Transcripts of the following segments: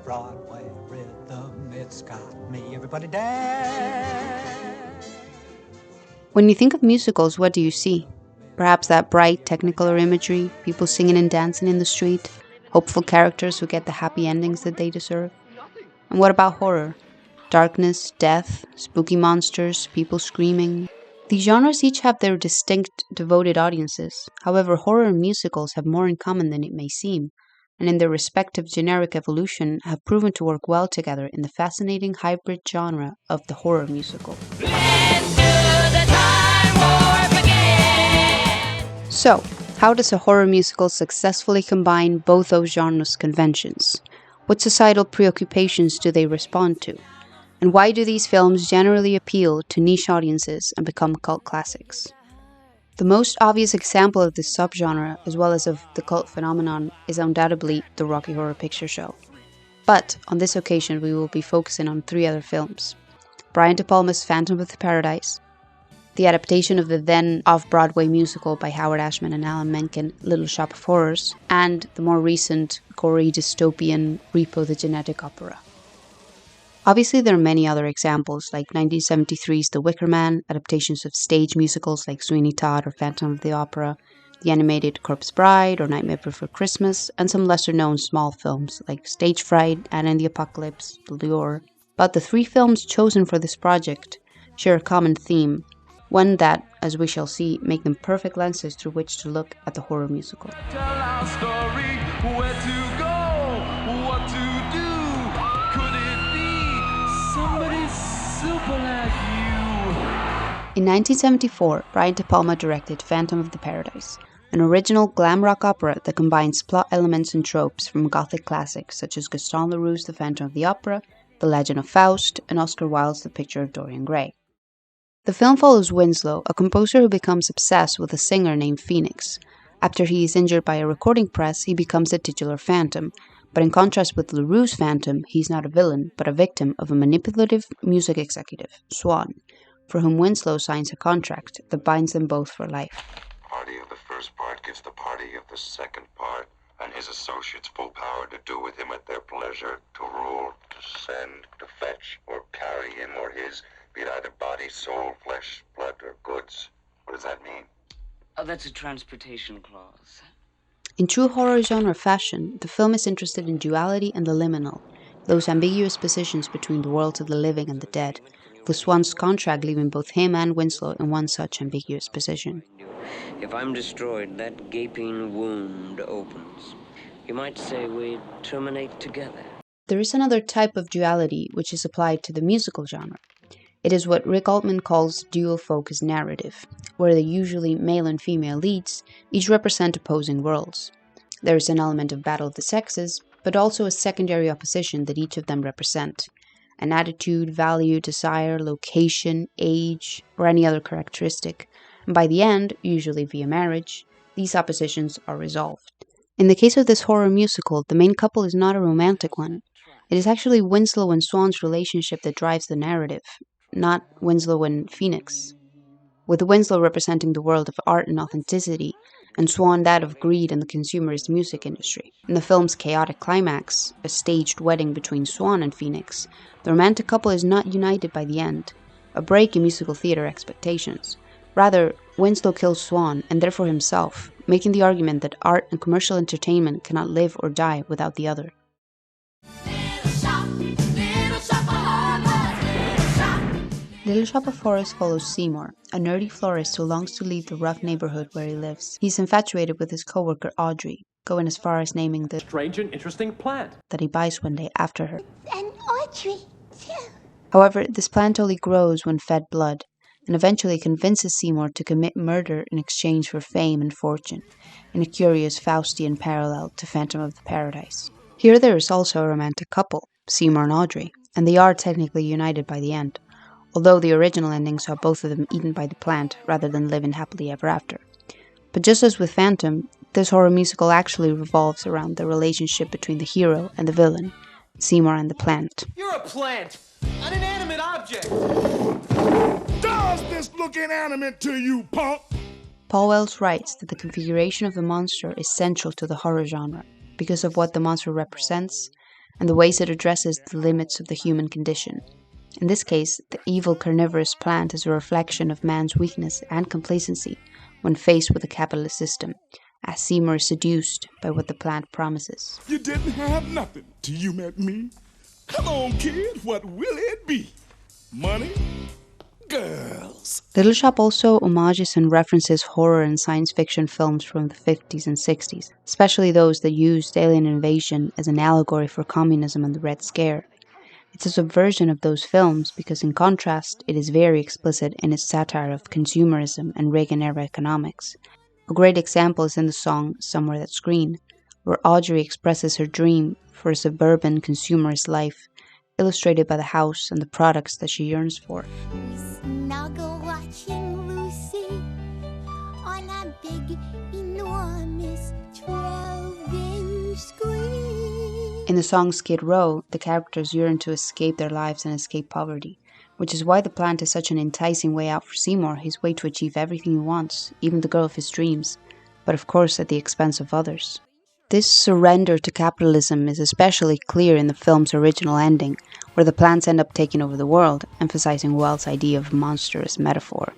Broadway rhythm, it's got me. Everybody dance. When you think of musicals, what do you see? Perhaps that bright technicolor imagery, people singing and dancing in the street, hopeful characters who get the happy endings that they deserve. And what about horror? Darkness, death, spooky monsters, people screaming. These genres each have their distinct, devoted audiences. However, horror and musicals have more in common than it may seem, and in their respective generic evolution have proven to work well together in the fascinating hybrid genre of the horror musical. So, how does a horror musical successfully combine both those genres' conventions? What societal preoccupations do they respond to? And why do these films generally appeal to niche audiences and become cult classics? The most obvious example of this subgenre, as well as of the cult phenomenon, is undoubtedly the Rocky Horror Picture Show. But on this occasion we will be focusing on 3 other films. Brian De Palma's Phantom of the Paradise, the adaptation of the then off-Broadway musical by Howard Ashman and Alan Menken, Little Shop of Horrors, and the more recent, gory dystopian Repo the Genetic Opera. Obviously, there are many other examples, like 1973's The Wicker Man, adaptations of stage musicals like Sweeney Todd or Phantom of the Opera, the animated Corpse Bride or Nightmare Before Christmas, and some lesser-known small films like Stage Fright, Anna and the Apocalypse, The Lure. But the 3 films chosen for this project share a common theme, one that, as we shall see, make them perfect lenses through which to look at the horror musical. Tell our story, where to go, what to do. Could it be somebody super like you? In 1974, Brian De Palma directed Phantom of the Paradise, an original glam rock opera that combines plot elements and tropes from Gothic classics such as Gaston Leroux's The Phantom of the Opera, The Legend of Faust, and Oscar Wilde's The Picture of Dorian Gray. The film follows Winslow, a composer who becomes obsessed with a singer named Phoenix. After he is injured by a recording press, he becomes the titular Phantom. But in contrast with Leroux's Phantom, he's not a villain, but a victim of a manipulative music executive, Swan, for whom Winslow signs a contract that binds them both for life. Party of the first part gives the party of the second part and his associates full power to do with him at their pleasure, to rule, to send, to fetch, or carry him or his, be it either body, soul, flesh, blood, or goods. What does that mean? Oh, that's a transportation clause. In true horror genre fashion, the film is interested in duality and the liminal, those ambiguous positions between the worlds of the living and the dead, with Swan's contract leaving both him and Winslow in one such ambiguous position. If I'm destroyed, that gaping wound opens. You might say we terminate together. There is another type of duality which is applied to the musical genre. It is what Rick Altman calls dual focus narrative, where the usually male and female leads each represent opposing worlds. There is an element of battle of the sexes, but also a secondary opposition that each of them represent. An attitude, value, desire, location, age, or any other characteristic. And by the end, usually via marriage, these oppositions are resolved. In the case of this horror musical, the main couple is not a romantic one. It is actually Winslow and Swan's relationship that drives the narrative, not Winslow and Phoenix. With Winslow representing the world of art and authenticity, and Swan that of greed and the consumerist music industry. In the film's chaotic climax, a staged wedding between Swan and Phoenix, the romantic couple is not united by the end, a break in musical theatre expectations. Rather, Winslow kills Swan, and therefore himself, making the argument that art and commercial entertainment cannot live or die without the other. Little Shop of Horrors follows Seymour, a nerdy florist who longs to leave the rough neighborhood where he lives. He's infatuated with his coworker Audrey, going as far as naming the strange and interesting plant that he buys one day after her. And Audrey, too. However, this plant only grows when fed blood, and eventually convinces Seymour to commit murder in exchange for fame and fortune, in a curious Faustian parallel to Phantom of the Paradise. Here there is also a romantic couple, Seymour and Audrey, and they are technically united by the end, although the original ending saw both of them eaten by the plant rather than living happily ever after. But just as with Phantom, this horror musical actually revolves around the relationship between the hero and the villain, Seymour and the plant. You're a plant! An inanimate object! Does this look inanimate to you, punk? Paul Wells writes that the configuration of the monster is central to the horror genre because of what the monster represents and the ways it addresses the limits of the human condition. In this case, the evil carnivorous plant is a reflection of man's weakness and complacency when faced with a capitalist system, as Seymour is seduced by what the plant promises. You didn't have nothing till you met me. Come on, kid, what will it be? Money? Girls. Little Shop also homages and references horror and science fiction films from the 50s and 60s, especially those that used alien invasion as an allegory for communism and the Red Scare. It's a subversion of those films because, in contrast, it is very explicit in its satire of consumerism and Reagan-era economics. A great example is in the song Somewhere That's Green, where Audrey expresses her dream for a suburban consumerist life, illustrated by the house and the products that she yearns for. Snuggle watching Lucy on a big, enormous 12-inch screen. In the song Skid Row, the characters yearn to escape their lives and escape poverty, which is why the plant is such an enticing way out for Seymour, his way to achieve everything he wants, even the girl of his dreams, but of course at the expense of others. This surrender to capitalism is especially clear in the film's original ending, where the plants end up taking over the world, emphasizing Wells' idea of a monster as metaphor.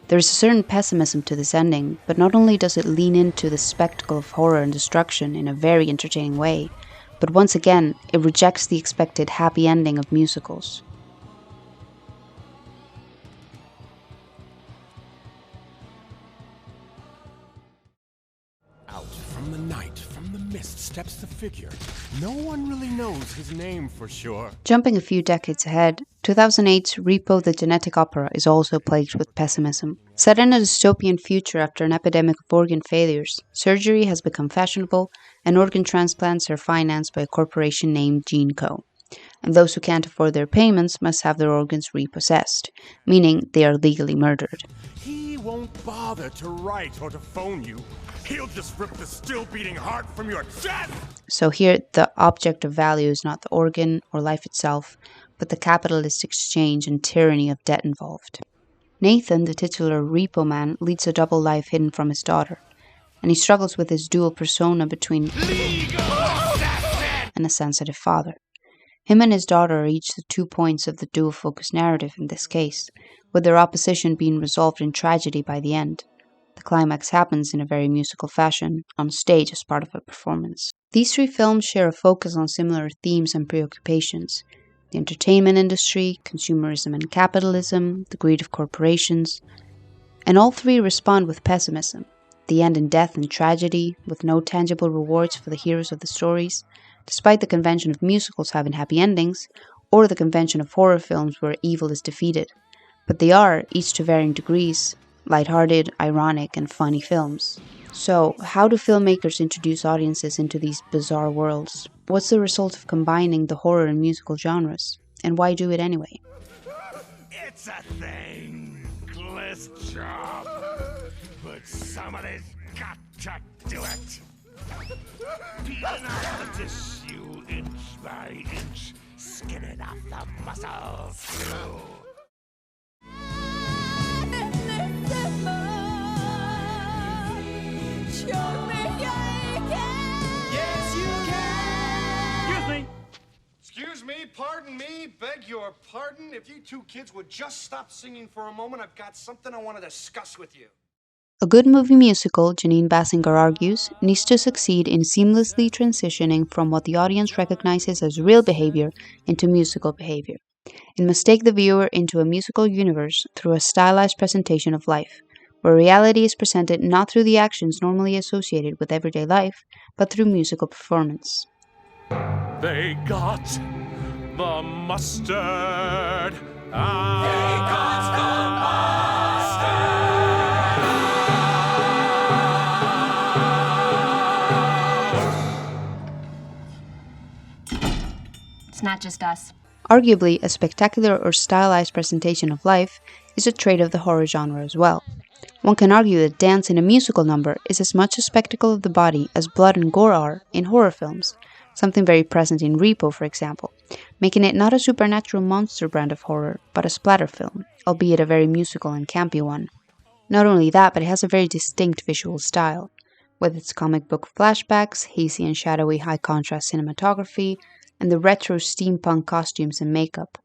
There is a certain pessimism to this ending, but not only does it lean into the spectacle of horror and destruction in a very entertaining way, but once again, it rejects the expected happy ending of musicals. Out from the night, from the mist, steps the figure. No one really knows his name for sure. Jumping a few decades ahead, 2008's Repo the Genetic Opera is also plagued with pessimism. Set in a dystopian future after an epidemic of organ failures, surgery has become fashionable, and organ transplants are financed by a corporation named GeneCo. And those who can't afford their payments must have their organs repossessed, meaning they are legally murdered. He won't bother to write or to phone you. He'll just rip the still-beating heart from your chest! So here, the object of value is not the organ or life itself, but the capitalist exchange and tyranny of debt involved. Nathan, the titular Repo man, leads a double life hidden from his daughter, and he struggles with his dual persona between and a sensitive father. Him and his daughter are each the 2 points of the dual-focus narrative in this case, with their opposition being resolved in tragedy by the end. The climax happens in a very musical fashion, on stage as part of a performance. These three films share a focus on similar themes and preoccupations: the entertainment industry, consumerism and capitalism, the greed of corporations, and all three respond with pessimism. The end in death and tragedy, with no tangible rewards for the heroes of the stories, despite the convention of musicals having happy endings, or the convention of horror films where evil is defeated. But they are, each to varying degrees, lighthearted, ironic, and funny films. So, how do filmmakers introduce audiences into these bizarre worlds? What's the result of combining the horror and musical genres? And why do it anyway? It's a thankless job, but somebody's got to do it. Peeling off the tissue inch by inch, skinning off the muscles too. Excuse me, pardon me, beg your pardon. If you two kids would just stop singing for a moment, I've got something I want to discuss with you. A good movie musical, Janine Basinger argues, needs to succeed in seamlessly transitioning from what the audience recognizes as real behavior into musical behavior. It must take the viewer into a musical universe through a stylized presentation of life, where reality is presented not through the actions normally associated with everyday life, but through musical performance. They got the mustard. They got the mustard. It's not just us. Arguably, a spectacular or stylized presentation of life is a trait of the horror genre as well. One can argue that dance in a musical number is as much a spectacle of the body as blood and gore are in horror films, something very present in Repo, for example, making it not a supernatural monster brand of horror, but a splatter film, albeit a very musical and campy one. Not only that, but it has a very distinct visual style, with its comic book flashbacks, hazy and shadowy high-contrast cinematography, and the retro steampunk costumes and makeup.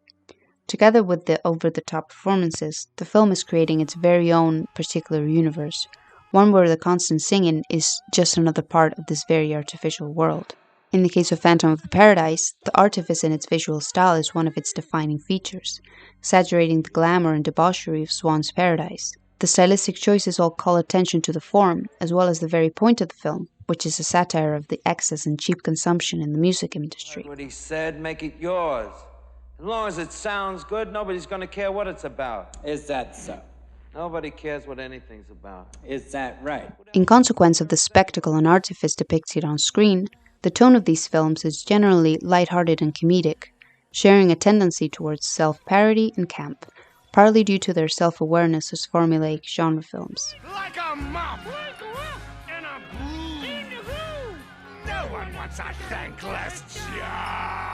Together with the over-the-top performances, the film is creating its very own particular universe, one where the constant singing is just another part of this very artificial world. In the case of Phantom of the Paradise, the artifice in its visual style is one of its defining features, exaggerating the glamour and debauchery of Swan's paradise. The stylistic choices all call attention to the form, as well as the very point of the film, which is a satire of the excess and cheap consumption in the music industry. What he said, make it yours. As long as it sounds good, nobody's gonna care what it's about. Is that so? Nobody cares what anything's about. Is that right? In consequence of the spectacle and artifice depicted on screen, the tone of these films is generally lighthearted and comedic, sharing a tendency towards self-parody and camp, partly due to their self-awareness as formulaic genre films. Like a mop! In a groove! No one wants a thankless job!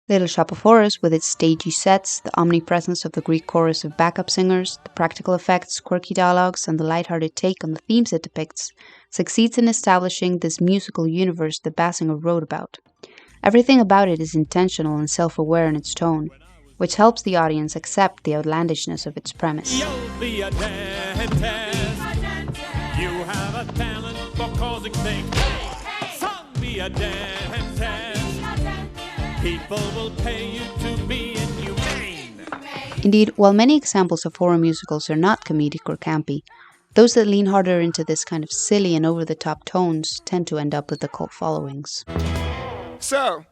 Little Shop of Horrors, with its stagey sets, the omnipresence of the Greek chorus of backup singers, the practical effects, quirky dialogues, and the lighthearted take on the themes it depicts, succeeds in establishing this musical universe that Basinger wrote about. Everything about it is intentional and self-aware in its tone, which helps the audience accept the outlandishness of its premise. You'll be a dentist. You have a talent for causing things. Son, be a dentist. People will pay you to be inhumane. Indeed, while many examples of horror musicals are not comedic or campy, those that lean harder into this kind of silly and over-the-top tones tend to end up with the cult followings. So,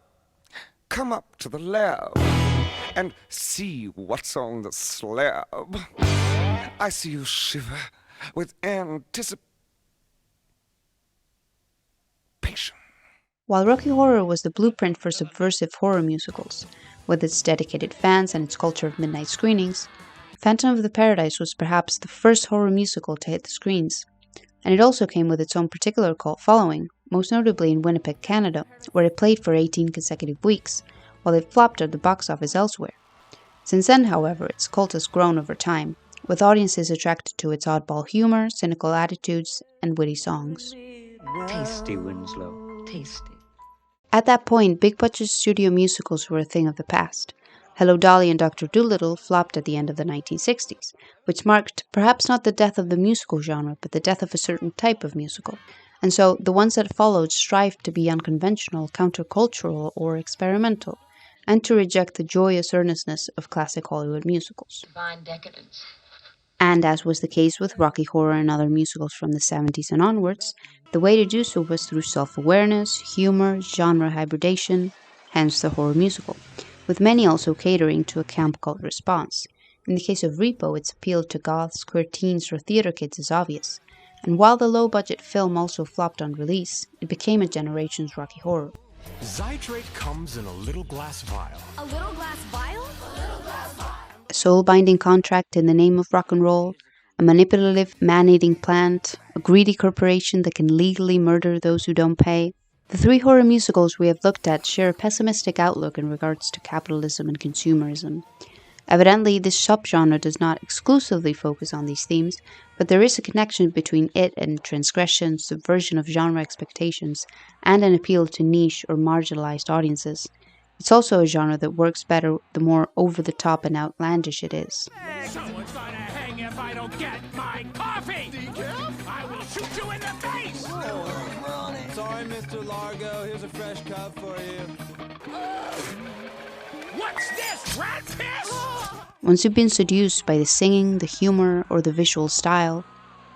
come up to the lab and see what's on the slab. I see you shiver with anticipation. While Rocky Horror was the blueprint for subversive horror musicals, with its dedicated fans and its culture of midnight screenings, Phantom of the Paradise was perhaps the first horror musical to hit the screens, and it also came with its own particular cult following, most notably in Winnipeg, Canada, where it played for 18 consecutive weeks, while it flopped at the box office elsewhere. Since then, however, its cult has grown over time, with audiences attracted to its oddball humor, cynical attitudes, and witty songs. Tasty, Winslow. Tasty. At that point, big budget studio musicals were a thing of the past. Hello Dolly and Dr. Dolittle flopped at the end of the 1960s, which marked perhaps not the death of the musical genre, but the death of a certain type of musical. And so the ones that followed strived to be unconventional, countercultural, or experimental, and to reject the joyous earnestness of classic Hollywood musicals. Divine decadence. And as was the case with Rocky Horror and other musicals from the 70s and onwards, the way to do so was through self-awareness, humor, genre hybridation, hence the horror musical, with many also catering to a camp cult response. In the case of Repo, its appeal to goths, queer teens, or theater kids is obvious, and while the low-budget film also flopped on release, it became a generation's Rocky Horror. Zydrate comes in a little glass vial. A little glass vial? A little glass vial. A soul-binding contract in the name of rock and roll, a manipulative, man-eating plant, a greedy corporation that can legally murder those who don't pay. The three horror musicals we have looked at share a pessimistic outlook in regards to capitalism and consumerism. Evidently, this subgenre does not exclusively focus on these themes, but there is a connection between it and transgression, subversion of genre expectations, and an appeal to niche or marginalized audiences. It's also a genre that works better the more over-the-top and outlandish it is. Someone's gonna hang if I don't get my coffee! I will shoot you in the face! Sorry, Mr. Largo. Here's a fresh cup for you. What's this, rat piss? Once you've been seduced by the singing, the humor, or the visual style,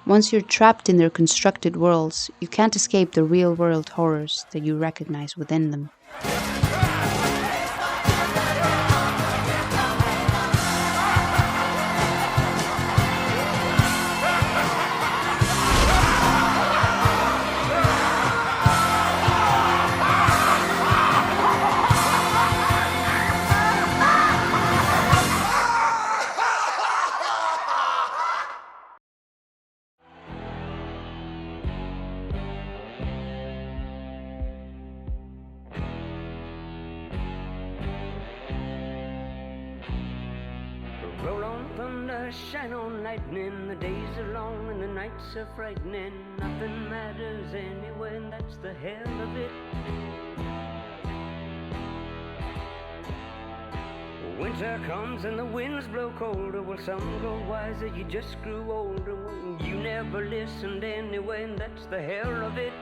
once you're trapped in their constructed worlds, you can't escape the real-world horrors that you recognize within them. Roll on thunder, shine on lightning. The days are long and the nights are frightening. Nothing matters anyway, and that's the hell of it. Winter comes and the winds blow colder. Well, some grow wiser, you just grew older. Well, you never listened anyway, and that's the hell of it.